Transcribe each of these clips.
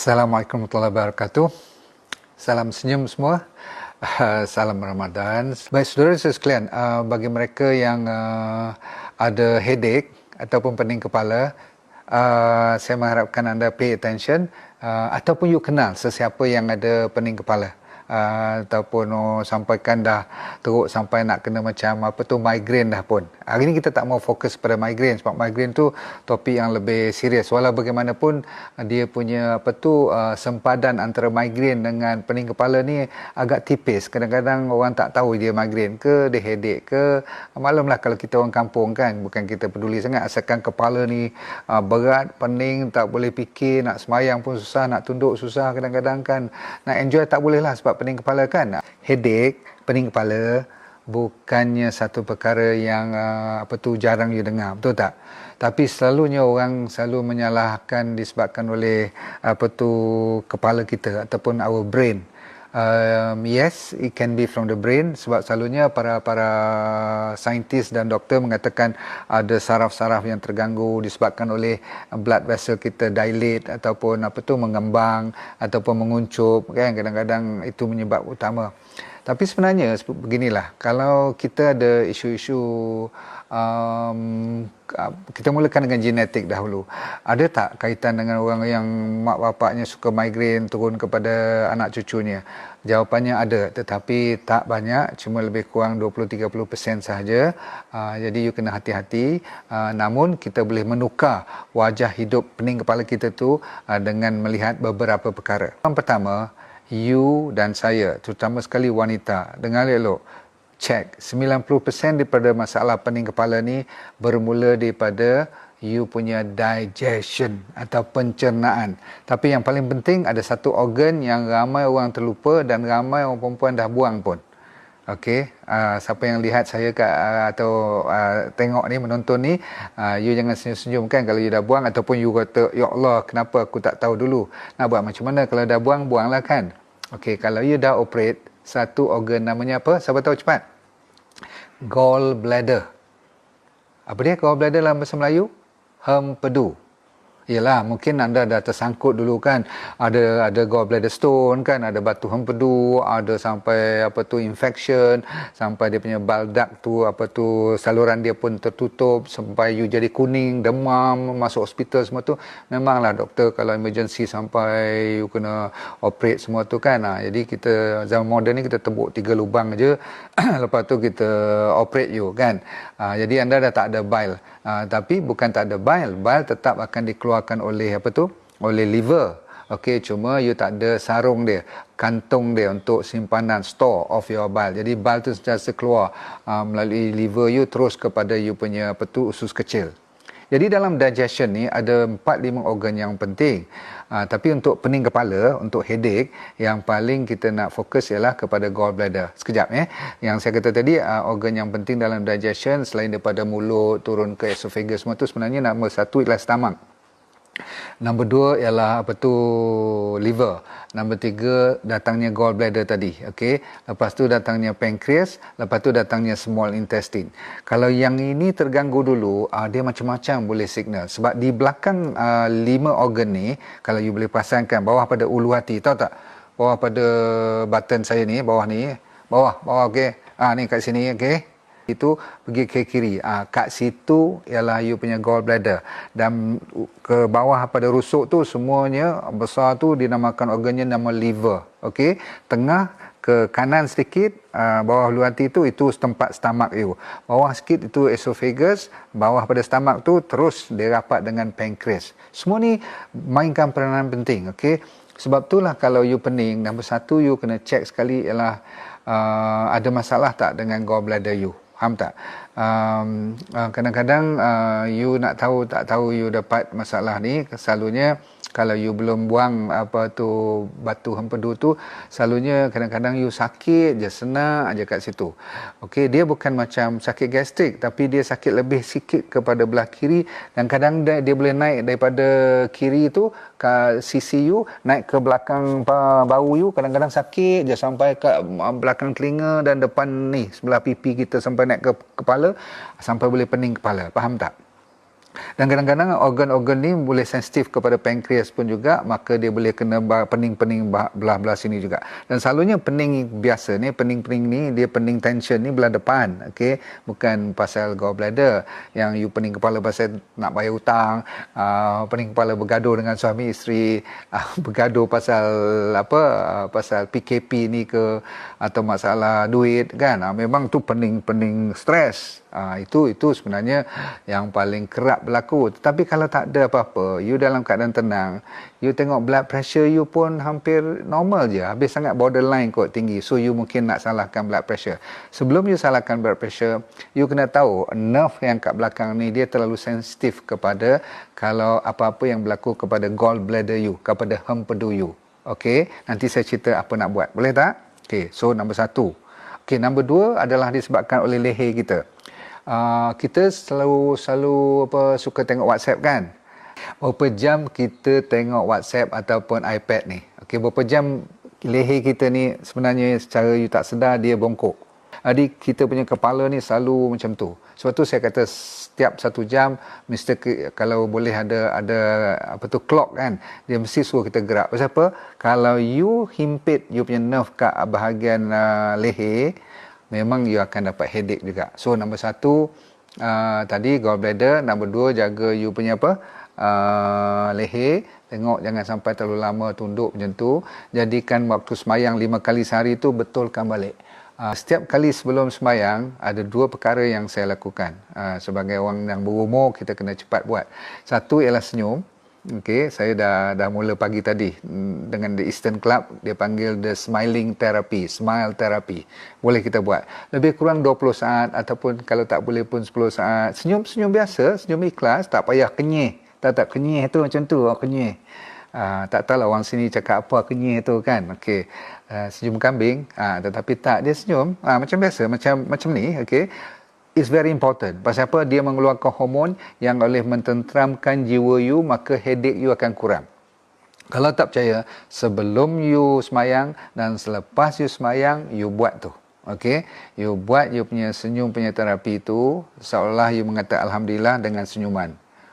Assalamualaikum warahmatullahi wabarakatuh. Salam senyum semua. Salam Ramadan. Baik saudara sekalian, bagi mereka yang ada headache ataupun pening kepala, saya mengharapkan anda pay attention, ataupun you kenal sesiapa yang ada pening kepala. Ataupun sampaikan dah teruk sampai nak kena macam apa tu migraine dah pun. Hari ni kita tak mau fokus pada migraine sebab migraine tu topik yang lebih serius. Walau bagaimanapun dia punya apa tu sempadan antara migraine dengan pening kepala ni agak tipis. Kadang-kadang orang tak tahu dia migraine ke, dia headache ke. Maklumlah kalau kita orang kampung kan, bukan kita peduli sangat asalkan kepala ni berat, pening, tak boleh fikir, nak semayang pun susah, nak tunduk susah kadang-kadang kan. Nak enjoy tak boleh lah sebab pening kepala kan. Headache, pening kepala bukannya satu perkara yang jarang you dengar, betul tak? Tapi selalunya orang selalu menyalahkan disebabkan oleh kepala kita ataupun our brain. Yes, it can be from the brain sebab selalunya para saintis dan doktor mengatakan ada saraf-saraf yang terganggu disebabkan oleh blood vessel kita dilate ataupun mengembang ataupun menguncup kan, kadang-kadang itu menyebab utama. Tapi sebenarnya beginilah, kalau kita ada isu-isu kita mulakan dengan genetik dahulu. Ada tak kaitan dengan orang yang mak bapaknya suka migraine turun kepada anak cucunya? Jawapannya ada, tetapi tak banyak, cuma lebih kurang 20-30% sahaja. Jadi you kena hati-hati. Namun kita boleh menukar wajah hidup pening kepala kita tu dengan melihat beberapa perkara. Yang pertama, you dan saya, terutama sekali wanita, dengar elok, cek 90% daripada masalah pening kepala ni bermula daripada you punya digestion atau pencernaan. Tapi yang paling penting ada satu organ yang ramai orang terlupa dan ramai orang perempuan dah buang pun. Okey, siapa yang lihat saya atau tengok ni, menonton ni, you jangan senyum-senyum kan kalau you dah buang, ataupun you kata, ya Allah, kenapa aku tak tahu dulu. Nak buat macam mana kalau dah buang, buanglah kan. Okey, kalau you dah operate satu organ namanya apa? Siapa tahu cepat? Gallbladder. Apa dia gallbladder dalam bahasa Melayu? Hempedu. Yalah, mungkin anda dah tersangkut dulu kan, ada gallbladder stone kan, ada batu hempedu, ada sampai infection, sampai dia punya bile duct tu saluran dia pun tertutup sampai you jadi kuning, demam, masuk hospital semua tu. Memanglah doktor kalau emergency sampai you kena operate semua tu kan. Jadi kita zaman moden ni kita tebuk 3 lubang aja lepas tu kita operate you kan. Jadi anda dah tak ada bile. Tapi bukan tak ada bile tetap akan dikeluarkan oleh oleh liver. Okey, cuma you tak ada sarung dia, kantung dia untuk simpanan, store of your bile. Jadi bile tu sentiasa keluar melalui liver you terus kepada you punya usus kecil. Jadi dalam digestion ni ada 4-5 organ yang penting. Tapi untuk pening kepala, untuk headache, yang paling kita nak fokus ialah kepada gallbladder. Sekejap Yang saya kata tadi, organ yang penting dalam digestion selain daripada mulut turun ke esophagus semua tu, sebenarnya nombor 1 ialah stomach. Nombor 2 ialah liver. Nombor 3 datangnya gallbladder tadi. Okey. Lepas tu datangnya pancreas, lepas tu datangnya small intestine. Kalau yang ini terganggu dulu, dia macam-macam boleh signal. Sebab di belakang 5 organ ni, kalau you boleh perasankan bawah pada ulu hati, tahu tak? Bawah pada button saya ni, bawah ni, bawah okey. Ni kat sini okey. Itu pergi ke kiri. Kat situ ialah you punya gallbladder, dan ke bawah pada rusuk tu semuanya besar tu dinamakan organnya nama liver. Okey, tengah ke kanan sedikit, bawah ulu hati tu itu tempat stomach you. Bawah sikit itu esophagus, bawah pada stomach tu terus dia rapat dengan pancreas. Semua ni mainkan peranan penting. Okey, sebab itulah kalau you pening, nombor 1 you kena check sekali ialah ada masalah tak dengan gallbladder you. Faham tak? Kadang-kadang you nak tahu tak tahu you dapat masalah ni, selalunya kalau you belum buang batu hempedu tu, selalunya kadang-kadang you sakit je, senang aja kat situ. Okey, dia bukan macam sakit gastrik, tapi dia sakit lebih sikit kepada belah kiri, dan kadang dia boleh naik daripada kiri tu ke sisi you, naik ke belakang bahu you, kadang-kadang sakit je sampai ke belakang telinga dan depan ni sebelah pipi kita, sampai naik ke kepala, sampai boleh pening kepala. Faham tak? Dan kadang-kadang organ-organ ni boleh sensitif kepada pankreas pun juga, maka dia boleh kena pening-pening belah-belah sini juga. Dan selalunya pening biasa ni, pening-pening ni, dia pening tension ni belah depan, okey, bukan pasal gallbladder. Yang you pening kepala pasal nak bayar hutang, pening kepala bergaduh dengan suami isteri, bergaduh pasal pasal PKP ni ke, atau masalah duit kan. Memang tu pening-pening stres. Itu sebenarnya yang paling kerap berlaku. Tetapi kalau tak ada apa-apa, you dalam keadaan tenang, you tengok blood pressure you pun hampir normal je, habis sangat borderline kot tinggi, so you mungkin nak salahkan blood pressure. Sebelum you salahkan blood pressure, you kena tahu nerve yang kat belakang ni dia terlalu sensitif kepada kalau apa-apa yang berlaku kepada gallbladder you, kepada hempedu you. Okey, nanti saya cerita apa nak buat, boleh tak? Okey, so nombor 1. Okey, nombor 2 adalah disebabkan oleh leher kita. Kita selalu suka tengok WhatsApp kan. Berapa jam kita tengok WhatsApp ataupun iPad ni? Okey, berapa jam leher kita ni sebenarnya secara you tak sedar dia bongkok. Jadi kita punya kepala ni selalu macam tu. Sebab tu saya kata setiap 1 jam kalau boleh ada clock kan, dia mesti suruh kita gerak. Pasal apa? Kalau you himpit you punya nerve kat bahagian leher, memang you akan dapat headache juga. So nombor 1 tadi gallbladder, nombor 2 jaga you punya leher, tengok jangan sampai terlalu lama tunduk macam tu. Jadikan waktu semayang 5 kali sehari tu betulkan balik. Setiap kali sebelum semayang ada 2 perkara yang saya lakukan. Sebagai orang yang berumur, kita kena cepat buat. Satu ialah senyum. Okey, saya dah mula pagi tadi dengan The Eastern Club, dia panggil the smiling therapy, smile therapy. Boleh kita buat. Lebih kurang 20 saat ataupun kalau tak boleh pun 10 saat. Senyum biasa, senyum ikhlas, tak payah kenyih. Tak kenyih tu macam tu, kenyih. Tak tahulah orang sini cakap apa kenyih tu kan. Okey. Senyum kambing, tetapi tak, dia senyum macam biasa, macam ni, okey. Is very important. Pasal apa? Dia mengeluarkan hormon yang boleh mententeramkan jiwa you, maka headache you akan kurang. Kalau tak percaya, sebelum you semayang dan selepas you semayang, you buat tu. Okey, you buat you punya senyum punya terapi tu, seolah you mengatakan alhamdulillah dengan senyuman.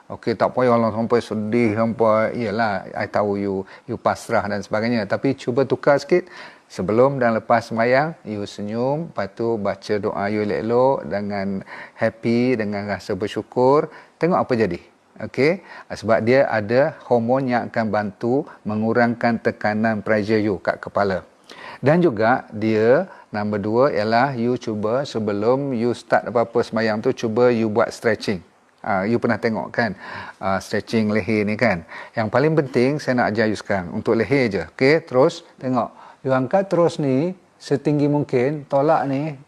Okey, tak payah Allah sampai sedih sampai, iyalah, I tahu you pasrah dan sebagainya, tapi cuba tukar sikit. Sebelum dan lepas semayang, you senyum, lepas tu baca doa you elok-elok dengan happy, dengan rasa bersyukur. Tengok apa jadi. Okey, sebab dia ada hormon yang akan bantu mengurangkan tekanan pressure you kat kepala. Dan juga dia nombor 2 ialah you cuba sebelum you start apa-apa semayang tu, cuba you buat stretching. You pernah tengok kan stretching leher ni kan. Yang paling penting saya nak ajar you sekarang untuk leher je. Okey, terus tengok. You angkat terus ni setinggi mungkin, tolak ni,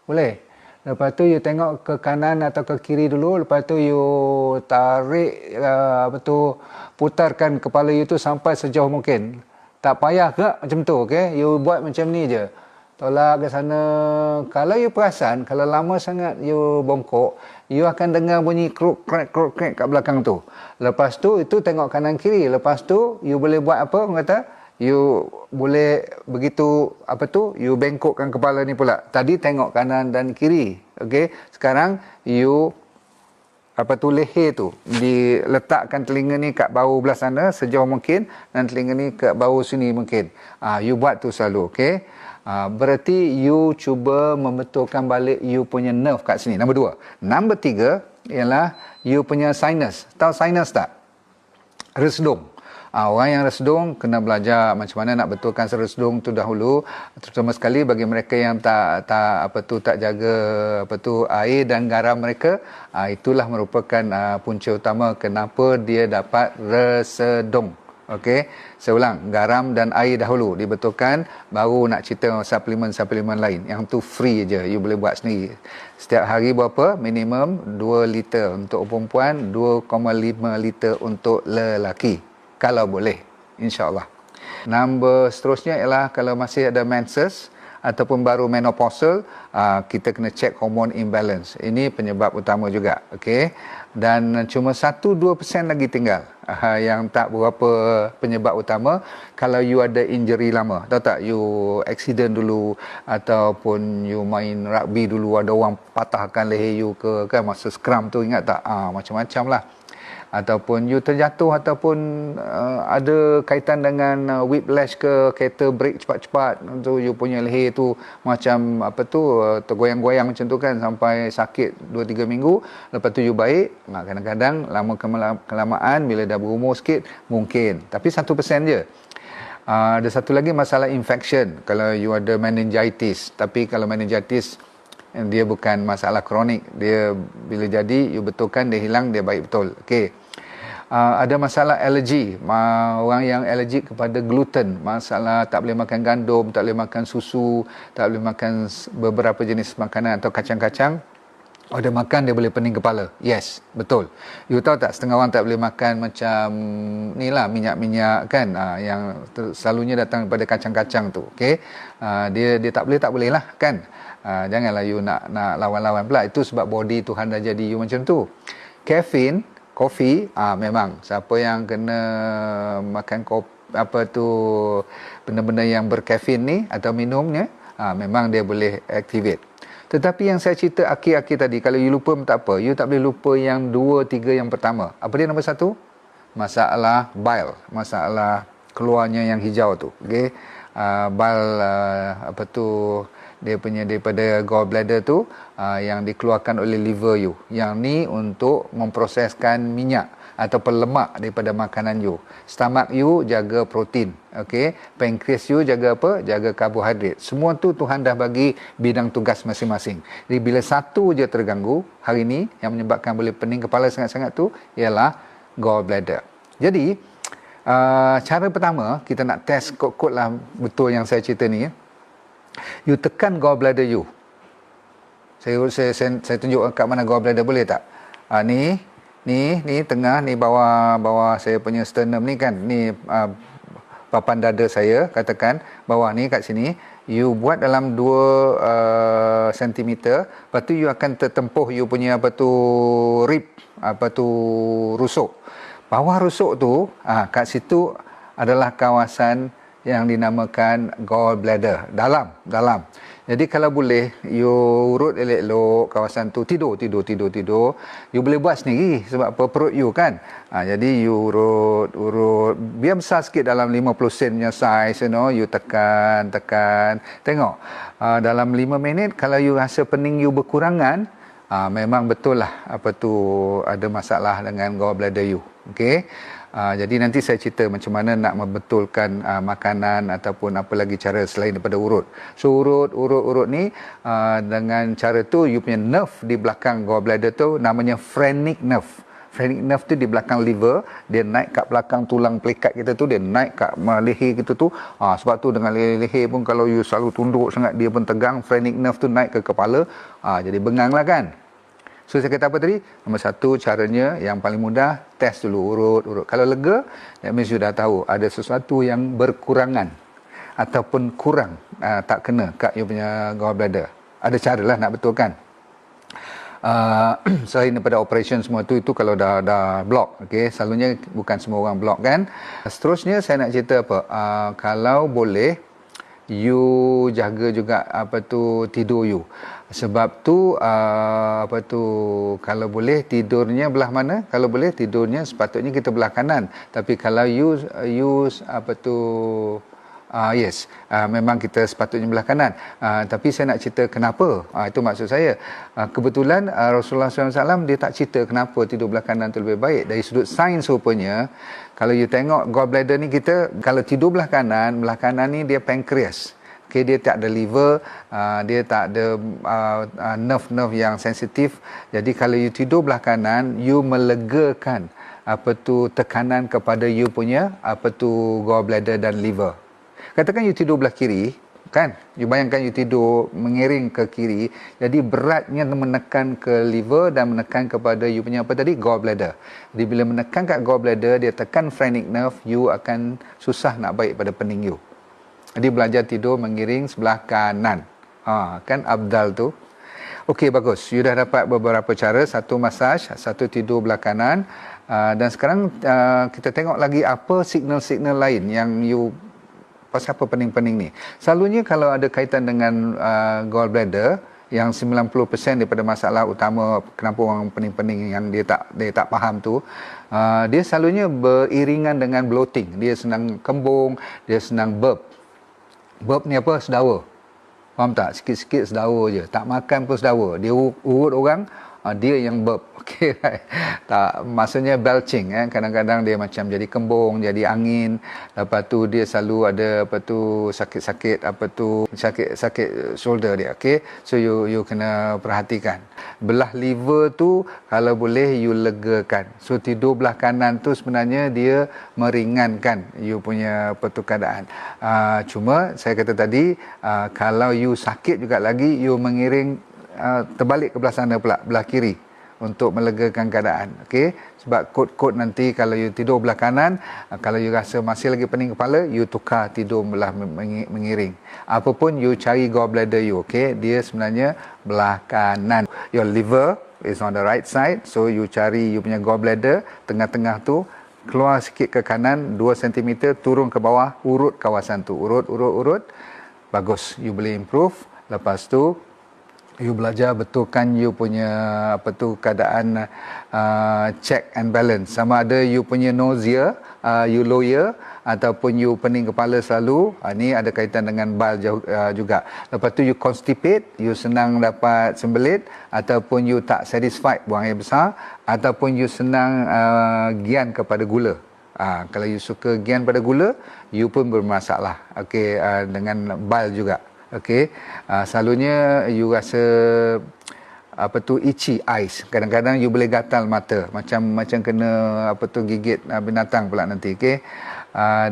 boleh. Lepas tu you tengok ke kanan atau ke kiri dulu, lepas tu you tarik putarkan kepala you tu sampai sejauh mungkin. Tak payah gerak macam tu, okey? You buat macam ni je. Tolak ke sana. Kalau you perasan, kalau lama sangat you bongkok, you akan dengar bunyi kruk krek kat belakang tu. Lepas tu itu tengok kanan kiri. Lepas tu you boleh buat apa? Orang kata you boleh begitu you bengkokkan kepala ni pula. Tadi tengok kanan dan kiri. Okey, sekarang you leher tu diletakkan telinga ni kat bahu belah sana sejauh mungkin dan telinga ni kat bahu sini mungkin. You buat tu selalu, okey. Berarti you cuba membetulkan balik you punya nerve kat sini. Nombor 2. Nombor 3 ialah you punya sinus. Tahu sinus tak? Resdung. Orang yang resdung kena belajar macam mana nak betulkan resdung tu dahulu, terutama sekali bagi mereka yang tak jaga air dan garam mereka. Itulah merupakan punca utama kenapa dia dapat resedung. Okey, saya ulang, garam dan air dahulu dibetulkan, baru nak cerita suplemen lain. Yang tu free je, you boleh buat sendiri. Setiap hari berapa? Minimum 2 liter untuk perempuan, 2,5 liter untuk lelaki. Kalau boleh, insya-Allah. Nombor seterusnya ialah kalau masih ada menses, ataupun baru menopausal, kita kena check hormone imbalance. Ini penyebab utama juga. Okey. Dan cuma 1-2% lagi tinggal yang tak berapa penyebab utama. Kalau you ada injury lama, tahu tak, you accident dulu ataupun you main rugby dulu, ada orang patahkan leher you ke, kan, masa scrum tu, ingat tak, macam-macam lah. Ataupun you terjatuh, ataupun ada kaitan dengan whiplash ke, kereta break cepat-cepat tu, you punya leher tu macam tergoyang-goyang macam tu kan, sampai sakit 2-3 minggu, lepas tu you baik. Kadang-kadang lama kelamaan bila dah berumur sikit mungkin, tapi 1% je. Ada satu lagi masalah infection, kalau you ada meningitis. Tapi kalau meningitis dia bukan masalah kronik, dia bila jadi you betulkan, dia hilang, dia baik betul. Okey. Ada masalah alergi, orang yang alergik kepada gluten, masalah tak boleh makan gandum, tak boleh makan susu, tak boleh makan beberapa jenis makanan atau kacang-kacang. Dia makan, dia boleh pening kepala. Yes, betul. You tahu tak, setengah orang tak boleh makan macam ni lah, minyak-minyak kan, yang selalunya datang daripada kacang-kacang tu. Okey. Dia tak boleh lah kan. Janganlah you nak lawan-lawan pula. Itu sebab body Tuhan dah jadi you macam tu. Caffeine, kopi, memang siapa yang kena makan kopi, benda-benda yang berkafein ni atau minumnya, memang dia boleh activate. Tetapi yang saya cerita akhir-akhir tadi, kalau you lupa pun tak apa, you tak boleh lupa yang 2-3 yang pertama. Apa dia nombor 1? Masalah bile, masalah keluarnya yang hijau tu. Okey. Bile dia punya daripada gallbladder tu, yang dikeluarkan oleh liver you. Yang ni untuk memproseskan minyak ataupun lemak daripada makanan you. Stomach you jaga protein. Okey. Pankreas you jaga apa? Jaga karbohidrat. Semua tu Tuhan dah bagi bidang tugas masing-masing. Jadi bila satu je terganggu hari ni, yang menyebabkan boleh pening kepala sangat-sangat tu, ialah gallbladder. Jadi cara pertama, kita nak test kod-kod lah betul yang saya cerita ni. You tekan gallbladder you. Saya tunjuk kat mana gallbladder, boleh tak? Ni tengah, ni bawah saya punya sternum ni kan. Ni papan dada saya, katakan bawah ni kat sini. You buat dalam 2 cm, lepas tu you akan tertempuh you punya rib, rusuk. Bawah rusuk tu, kat situ adalah kawasan yang dinamakan gallbladder, dalam. Jadi kalau boleh you urut elok-elok kawasan tu, tidur. You boleh buat sendiri sebab apa, perut you kan. Jadi you urut biar besar sikit, dalam 50 sen punya size, you tekan. Tengok dalam 5 minit, kalau you rasa pening you berkurangan, memang betul lah ada masalah dengan gallbladder you. Okey. Jadi nanti saya cerita macam mana nak membetulkan makanan ataupun apa lagi cara selain daripada urut. So urut ni, dengan cara tu you punya nerve di belakang gallbladder tu namanya phrenic nerve. Phrenic nerve tu di belakang liver, dia naik kat belakang tulang pelikat kita tu, dia naik kat leher kita tu. Sebab tu dengan leher pun kalau you selalu tunduk sangat, dia pun tegang. Phrenic nerve tu naik ke kepala, jadi bengang lah kan. So saya kata apa tadi? Nombor 1 caranya yang paling mudah, test dulu, urut. Kalau lega, that means you dah tahu ada sesuatu yang berkurangan ataupun kurang, tak kena kat you punya gallbladder. Ada cara lah nak betulkan. Selain daripada operation semua tu, itu kalau dah block. Okay? Selalunya bukan semua orang block kan. Seterusnya saya nak cerita apa? Kalau boleh, you jaga juga tidur you. Sebab tu kalau boleh tidurnya belah mana? Kalau boleh tidurnya sepatutnya kita belah kanan. Tapi kalau use memang kita sepatutnya belah kanan. Tapi saya nak cerita kenapa. Itu maksud saya. Kebetulan Rasulullah SAW dia tak cerita kenapa tidur belah kanan tu lebih baik. Dari sudut sains rupanya, kalau you tengok gallbladder ni, kita kalau tidur belah kanan ni dia pankreas. Okay, dia tak ada liver, dia tak ada nerve yang sensitif. Jadi kalau you tidur belah kanan, you melegakan tekanan kepada you punya gallbladder dan liver. Katakan you tidur belah kiri, kan? You bayangkan you tidur mengiring ke kiri, jadi beratnya menekan ke liver dan menekan kepada you punya gallbladder. Jadi bila menekan kat gallbladder, dia tekan phrenic nerve, you akan susah nak baik pada pening you. Dia belajar tidur mengiring sebelah kanan. Kan abdal tu. Okey, bagus. You dah dapat beberapa cara. Satu masaj, satu tidur belah kanan. Dan sekarang kita tengok lagi apa signal-signal lain yang you pasal apa pening-pening ni. Selalunya kalau ada kaitan dengan gallbladder, yang 90% daripada masalah utama kenapa orang pening-pening yang dia tak faham tu, dia selalunya beriringan dengan bloating. Dia senang kembung, dia senang burp. Burp ni apa? Sedawa. Faham tak? Sikit-sikit sedawa je. Tak makan pun sedawa. Dia urut orang, dia yang burp. Okey, right? Tak, maksudnya belching. Kadang-kadang dia macam jadi kembung, jadi angin. Lepas tu dia selalu ada sakit-sakit, sakit shoulder dia. Okey, so you kena perhatikan. Belah liver tu kalau boleh you legakan. So tidur belah kanan tu sebenarnya dia meringankan you punya keadaan. Cuma saya kata tadi, kalau you sakit juga lagi, you mengiring terbalik ke belah sana pula, belah kiri, untuk melegakan keadaan. Okey, sebab kod-kod nanti kalau you tidur belah kanan, kalau you rasa masih lagi pening kepala, you tukar tidur belah mengiring. Apapun you cari gallbladder you, okey, dia sebenarnya belah kanan. Your liver is on the right side, so you cari you punya gallbladder tengah-tengah tu, keluar sikit ke kanan 2 cm, turun ke bawah, urut kawasan tu, urut. Bagus, you boleh improve. Lepas tu you belajar betulkan you punya keadaan check and balance. Sama ada you punya nausea, you lower, ataupun you pening kepala selalu, ni ada kaitan dengan bal juga. Lepas tu you constipate, you senang dapat sembelit, ataupun you tak satisfied, buang air besar, ataupun you senang gian kepada gula. Kalau you suka gian pada gula, you pun bermasalah. Okey, dengan bal juga. Okey, selalunya you rasa itchy eyes. Kadang-kadang you boleh gatal mata, macam kena gigit binatang pula nanti. Okey,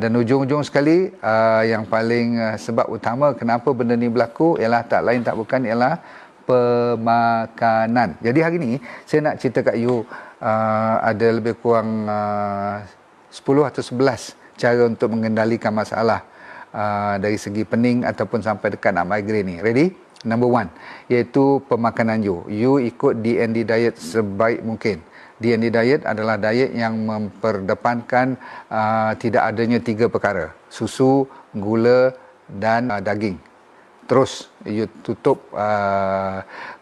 dan ujung-ujung sekali, yang paling sebab utama kenapa benda ni berlaku ialah tak lain tak bukan ialah pemakanan. Jadi hari ni saya nak cerita kat you, ada lebih kurang 10 atau 11 cara untuk mengendalikan masalah dari segi pening ataupun sampai dekat nak migraine ni. Ready? Number 1, iaitu pemakanan you. You ikut DND diet sebaik mungkin. DND diet adalah diet yang memperdepankan tidak adanya 3 perkara: susu, gula dan daging. Terus you tutup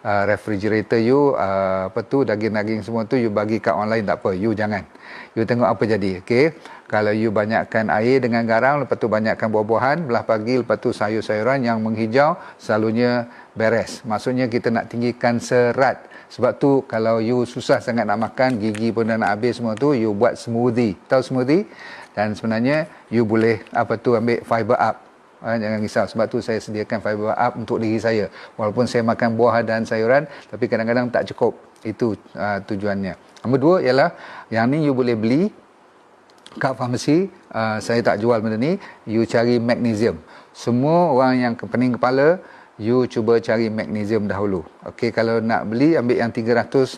refrigerator you, daging-daging semua tu you bagi kat orang lain, tak apa, you jangan. You tengok apa jadi. Okey, kalau you banyakkan air dengan garam, lepas tu banyakkan buah-buahan belah pagi, lepas tu sayur-sayuran yang menghijau, selalunya beres. Maksudnya kita nak tinggikan serat. Sebab tu kalau you susah sangat nak makan, gigi pun dah nak habis semua tu, you buat smoothie. Tahu smoothie? Dan sebenarnya you boleh ambil fiber up. Jangan risau, sebab tu saya sediakan fiber up untuk diri saya. Walaupun saya makan buah dan sayuran, tapi kadang-kadang tak cukup. Itu tujuannya. Nombor 2 ialah, yang ni you boleh beli kat farmasi. Saya tak jual benda ni. You cari magnesium. Semua orang yang pening kepala, you cuba cari magnesium dahulu. Okey, kalau nak beli, ambil yang 300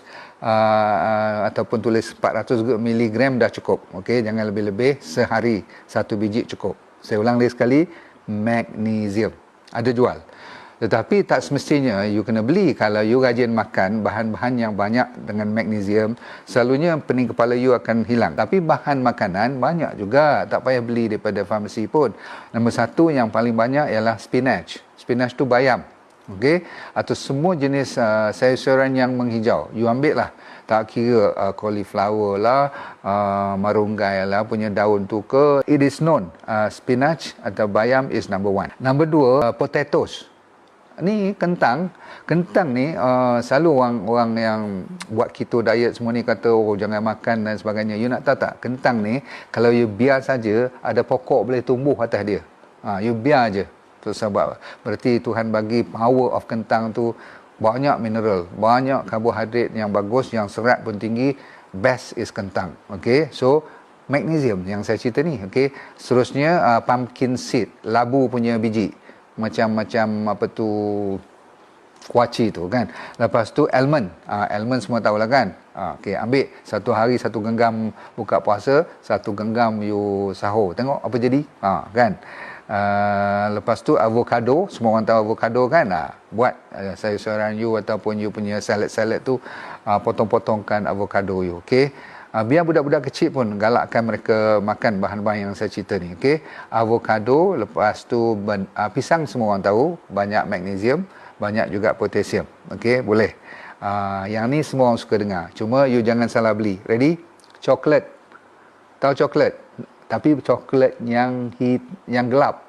ataupun tulis 400 mg dah cukup. Okey, jangan lebih-lebih. Sehari 1 biji cukup. Saya ulang lagi sekali, magnesium ada jual, tetapi tak semestinya you kena beli. Kalau you rajin makan bahan-bahan yang banyak dengan magnesium, selalunya pening kepala you akan hilang. Tapi bahan makanan banyak juga, tak payah beli daripada farmasi pun. Nombor 1 yang paling banyak ialah spinach. Spinach tu bayam, okey, atau semua jenis sayur-sayuran yang menghijau you ambil lah. Tak kira cauliflower lah, marunggai lah punya daun tu ke. It is known, spinach atau bayam is number 1. Number 2, potatoes. Ni kentang ni selalu orang yang buat keto diet semua ni kata jangan makan dan sebagainya. You nak tahu tak, kentang ni kalau you biar saja ada pokok boleh tumbuh atas dia. You biar je. Tu sebab berarti Tuhan bagi power of kentang tu, banyak mineral, banyak karbohidrat yang bagus, yang serat pun tinggi. Best is kentang. Okey, so magnesium yang saya cerita ni. Okey, seterusnya pumpkin seed, labu punya biji, macam kuaci tu kan. Lepas tu almond. Almond semua tahulah kan. Okey, ambil 1 hari 1 genggam buka puasa, 1 genggam you sahur. Tengok apa jadi. Kan. Lepas tu avocado, semua orang tahu avocado kan. Buat sayur-sayuran you ataupun you punya salad-salad tu, potong-potongkan avocado you. Okey. Biar budak-budak kecil pun galakkan mereka makan bahan-bahan yang saya cerita ni. Okey. Avocado, lepas tu pisang, semua orang tahu banyak magnesium, banyak juga potasium. Okey, boleh. Yang ni semua orang suka dengar. Cuma you jangan salah beli. Ready? Coklat. Tahu coklat? Tapi coklat yang gelap,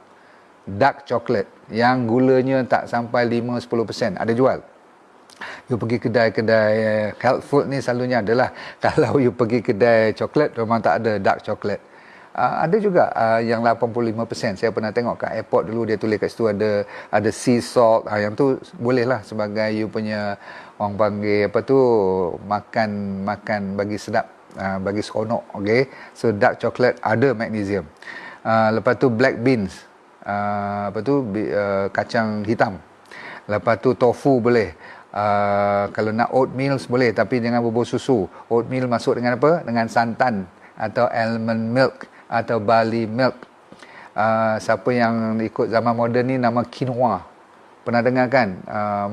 dark coklat, yang gulanya tak sampai 5-10%, ada jual. You pergi kedai-kedai health food ni selalunya adalah. Kalau you pergi kedai coklat, memang tak ada dark coklat. Ada juga yang 85%. Saya pernah tengok kat airport dulu, dia tulis kat situ ada sea salt. Yang tu boleh lah sebagai you punya, orang panggil apa tu, makan bagi sedap. Bagi seronok. Okay. So dark chocolate ada magnesium. Lepas tu black beans, kacang hitam. Lepas tu tofu boleh. Kalau nak oatmeal boleh, tapi jangan bubur susu. Oatmeal masuk dengan apa? Dengan santan atau almond milk atau barley milk. Siapa yang ikut zaman moden ni, nama quinoa. Pernah dengar kan?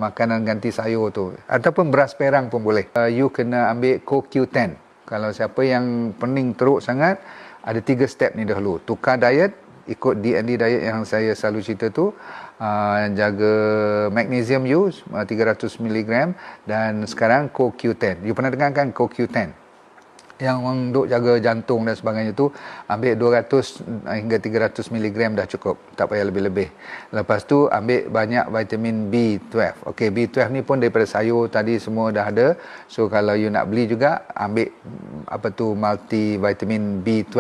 Makanan ganti sayur tu. Ataupun beras perang pun boleh. You kena ambil CoQ10. Kalau siapa yang pening teruk sangat, ada 3 step ni dahulu. Tukar diet, ikut D&D diet yang saya selalu cerita tu. Jaga magnesium you 300 mg, dan sekarang CoQ10. You pernah dengar kan CoQ10? Yang orang duk jaga jantung dan sebagainya tu, ambil 200 hingga 300 mg dah cukup, tak payah lebih-lebih. Lepas tu ambil banyak vitamin B12. Okey, B12 ni pun daripada sayur tadi semua dah ada. So kalau you nak beli juga, ambil multivitamin B12.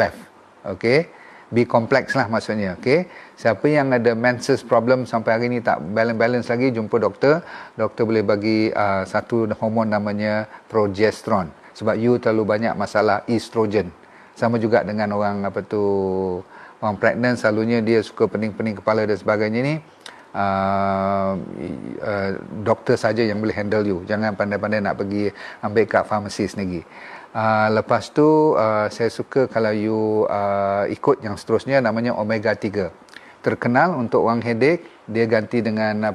Okey, B complex lah maksudnya. Okey, siapa yang ada menses problem sampai hari ni tak balance lagi, jumpa doktor. Doktor boleh bagi satu hormon namanya progesterone. Sebab you terlalu banyak masalah estrogen. Sama juga dengan orang orang pregnant, selalunya dia suka pening-pening kepala dan sebagainya ni. Doktor saja yang boleh handle you. Jangan pandai-pandai nak pergi ambil kat farmasi sendiri. Lepas tu saya suka kalau you ikut yang seterusnya, namanya omega 3. Terkenal untuk orang headache, dia ganti dengan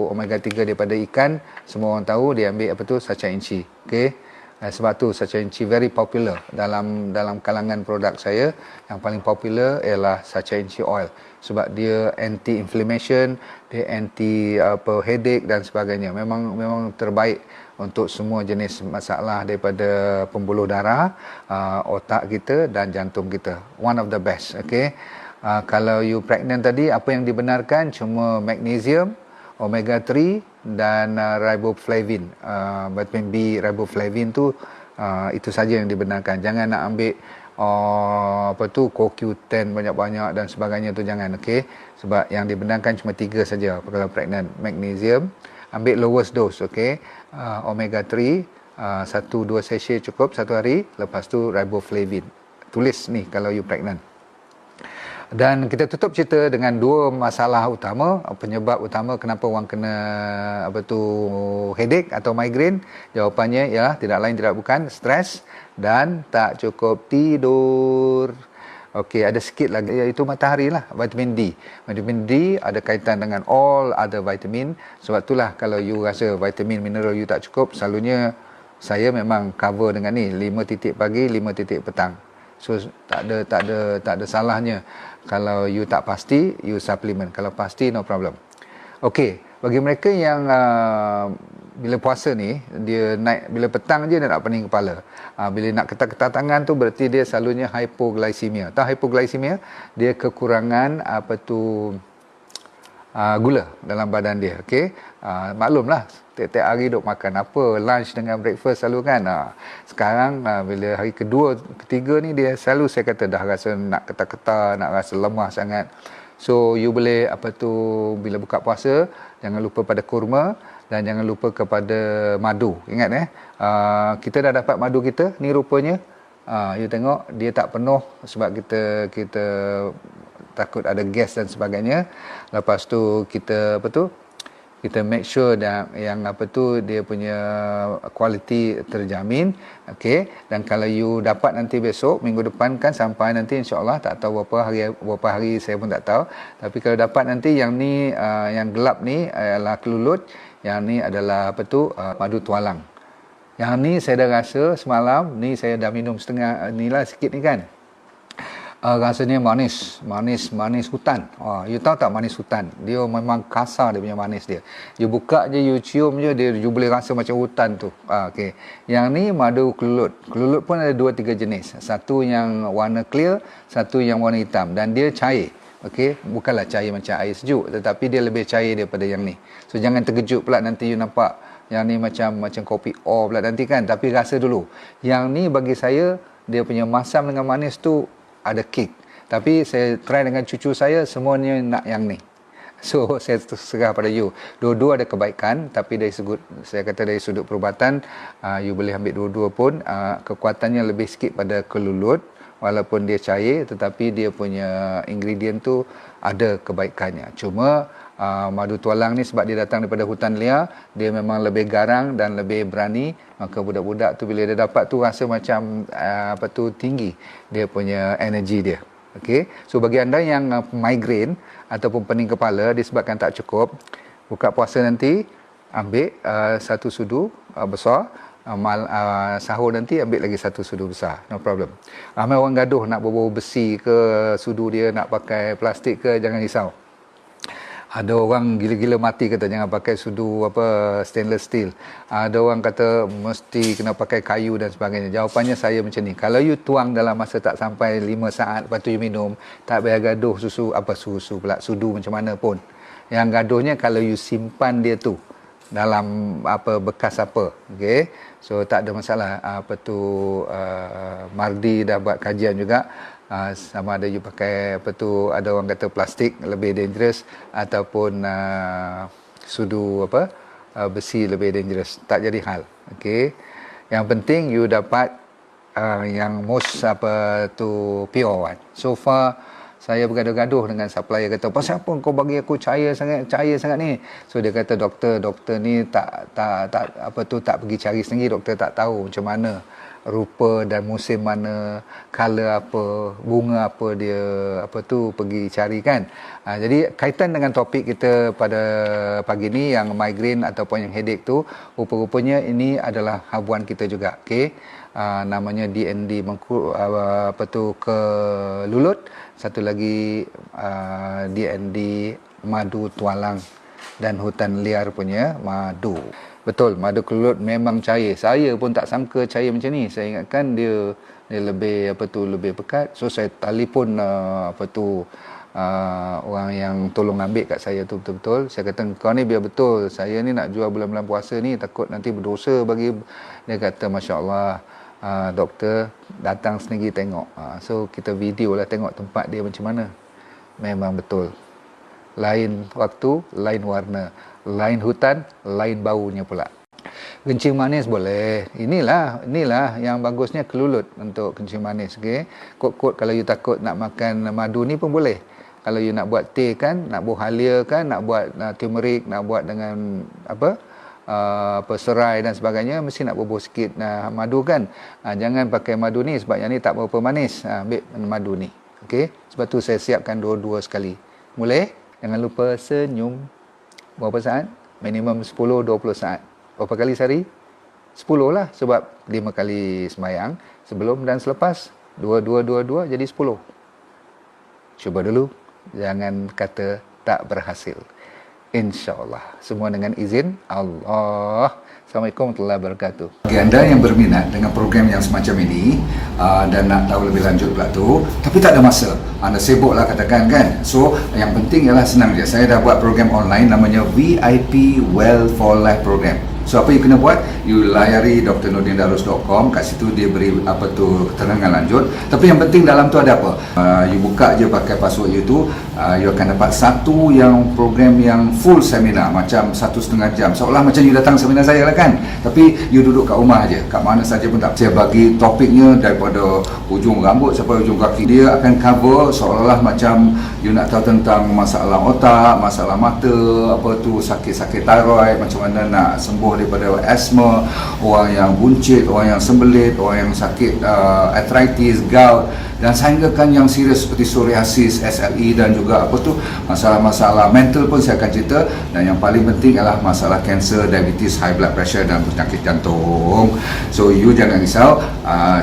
omega 3 daripada ikan. Semua orang tahu dia ambil sacha inci. Okey. Sebab tu sacha inci very popular dalam kalangan produk saya. Yang paling popular ialah sacha inci oil, sebab dia anti inflammation, dia anti headache dan sebagainya. Memang terbaik untuk semua jenis masalah daripada pembuluh darah, otak kita dan jantung kita. One of the best. Okay. Kalau you pregnant tadi, apa yang dibenarkan cuma magnesium, omega 3 dan riboflavin. Vitamin B, riboflavin tu itu saja yang dibenarkan. Jangan nak ambil CoQ10 banyak-banyak dan sebagainya tu, jangan. Okey, sebab yang dibenarkan cuma 3 saja kalau pregnant. Magnesium, ambil lowest dose. Okey, omega 3 1-2 sachet cukup satu hari. Lepas tu riboflavin. Tulis ni kalau you pregnant. Dan kita tutup cerita dengan 2 masalah utama, penyebab utama kenapa orang kena headache atau migraine. Jawapannya ialah tidak lain tidak bukan stres dan tak cukup tidur. Okey, ada sikit lagi, iaitu matahari lah, vitamin D. Vitamin D ada kaitan dengan all other vitamin. Sebab itulah kalau you rasa vitamin mineral you tak cukup, selalunya saya memang cover dengan ni, 5 titik pagi, 5 titik petang. So tak ada salahnya. Kalau you tak pasti, you supplement. Kalau pasti, no problem. Okey, bagi mereka yang bila puasa ni, dia naik, bila petang je dia nak pening kepala. Bila nak ketat-ketat tangan tu, berarti dia selalunya hypoglycemia. Tahu hypoglycemia? Dia kekurangan gula dalam badan dia. Okey, maklumlah, tiap-tiap hari duk makan apa, lunch dengan breakfast selalu kan. Sekarang bila hari kedua, ketiga ni, dia selalu saya kata dah rasa nak ketar-ketar, nak rasa lemah sangat. So you boleh bila buka puasa, jangan lupa pada kurma dan jangan lupa kepada madu. Ingat kita dah dapat madu kita ni, rupanya you tengok dia tak penuh sebab kita takut ada gas dan sebagainya. Lepas tu kita kita make sure yang apa tu dia punya kualiti terjamin. Okey, dan kalau you dapat nanti besok minggu depan kan sampai nanti insya-Allah, tak tahu berapa hari saya pun tak tahu, tapi kalau dapat nanti yang ni yang gelap ni adalah kelulut, yang ni adalah apa tu madu tualang. Yang ni saya dah rasa semalam ni, saya dah minum setengah ni lah sikit ni kan. Rasanya manis hutan. You tahu tak manis hutan? Dia memang kasar dia punya manis dia. You buka je, you cium je, you boleh rasa macam hutan tu. Okey. Yang ni madu kelulut. Kelulut pun ada 2-3 jenis. Satu yang warna clear, satu yang warna hitam, dan dia cair. Okey, bukanlah cair macam air sejuk, tetapi dia lebih cair daripada yang ni. So jangan terkejut pula nanti you nampak yang ni macam kopi pula nanti kan. Tapi rasa dulu. Yang ni bagi saya, dia punya masam dengan manis tu ada kick. Tapi saya try dengan cucu saya, semuanya nak yang ni. So saya serah pada you. Dua-dua ada kebaikan, tapi saya kata dari sudut perubatan, you boleh ambil dua-dua pun. Kekuatannya lebih sikit pada kelulut, walaupun dia cair, tetapi dia punya ingredient tu ada kebaikannya. Cuma madu tualang ni sebab dia datang daripada hutan liar, dia memang lebih garang dan lebih berani. Maka budak-budak tu bila dia dapat tu rasa macam tinggi dia punya energi dia. Okey, so bagi anda yang migraine ataupun pening kepala disebabkan tak cukup, buka puasa nanti ambil satu sudu besar, sahur nanti ambil lagi satu sudu besar, no problem. Ramai orang gaduh nak bawa besi ke sudu dia, nak pakai plastik ke, jangan risau. Ada orang gila-gila mati kata jangan pakai sudu stainless steel. Ada orang kata mesti kena pakai kayu dan sebagainya. Jawapannya saya macam ni. Kalau you tuang dalam masa tak sampai 5 saat, lepas tu you minum, tak payah gaduh sudu macam mana pun. Yang gaduhnya kalau you simpan dia tu dalam bekas apa. Okey. So tak ada masalah. Mardi dah buat kajian juga. Sama ada you pakai ada orang kata plastik lebih dangerous ataupun sudu besi lebih dangerous, tak jadi hal. Okey, yang penting you dapat yang most pure one. So far saya bergaduh-gaduh dengan supplier, kata pasal apa kau bagi aku cair sangat ni. So dia kata doktor ni tak pergi cari sendiri, doktor tak tahu macam mana rupa dan musim mana, color apa, bunga apa dia pergi cari kan. Jadi kaitan dengan topik kita pada pagi ni yang migraine ataupun yang headache tu, rupa-rupanya ini adalah habuan kita juga. Okey, namanya DND kelulut, satu lagi DND madu tualang dan hutan liar punya madu. Betul, madu kelulut memang cair. Saya pun tak sangka cair macam ni. Saya ingatkan dia lebih lebih pekat. So saya telefon orang yang tolong ambil kat saya tu betul-betul. Saya kata kau ni biar betul. Saya ni nak jual bulan-bulan puasa ni, takut nanti berdosa bagi. Dia kata masya-Allah, doktor datang sendiri tengok. So kita video lah tengok tempat dia macam mana. Memang betul. Lain waktu, lain warna, lain hutan, lain baunya pula. Kencing manis boleh. Inilah yang bagusnya kelulut untuk kencing manis. Okey. Kod-kod kalau you takut nak makan madu ni pun boleh. Kalau you nak buat teh kan, nak buat halia kan, nak buat turmeric, nak buat dengan serai dan sebagainya, mesti nak bubuh sikit madu kan. Jangan pakai madu ni sebab yang ni tak berapa manis. Ambil madu ni. Okey. Sebab tu saya siapkan dua-dua sekali. Boleh? Jangan lupa senyum. Berapa saat? Minimum 10-20 saat. Berapa kali sehari? 10 lah, sebab 5 kali sembahyang sebelum dan selepas. 2 jadi 10. Cuba dulu. Jangan kata tak berhasil. InsyaAllah. Semua dengan izin Allah. Assalamualaikum warahmatullahi wabarakatuh. Bagi anda yang berminat dengan program yang semacam ini dan nak tahu lebih lanjut pula tu, tapi tak ada masa, anda sibuk lah katakan kan. So yang penting ialah senang je. Saya dah buat program online namanya VIP Well for Life program. So apa you kena buat, you layari drnordindarus.com, kat situ dia beri keterangan lanjut. Tapi yang penting dalam tu ada apa, you buka je pakai password you tu, you akan dapat satu yang program yang full seminar, macam 1,5 jam, seolah macam you datang seminar saya lah kan, tapi you duduk kat rumah je, kat mana saja pun tak. Saya bagi topiknya daripada ujung rambut sampai ujung kaki. Dia akan cover seolah-olah macam you nak tahu tentang masalah otak, masalah mata, sakit-sakit thyroid, macam mana nak sembuh daripada asma, orang yang buncit, orang yang sembelit, orang yang sakit arthritis, gout, dan sehinggakan yang serius seperti psoriasis, SLE, dan juga masalah-masalah mental pun saya akan cerita. Dan yang paling penting adalah masalah kanser, diabetes, high blood pressure dan penyakit jantung. So you jangan risau,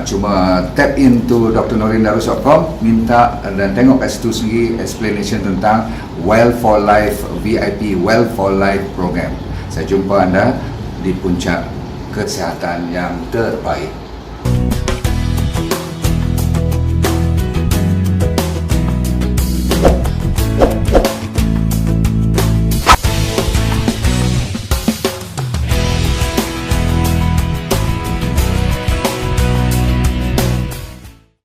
cuma tap into drnordindarus.com, minta dan tengok kat situ sendiri explanation tentang Well for Life VIP Well for Life program. Saya jumpa anda di puncak kesihatan yang terbaik.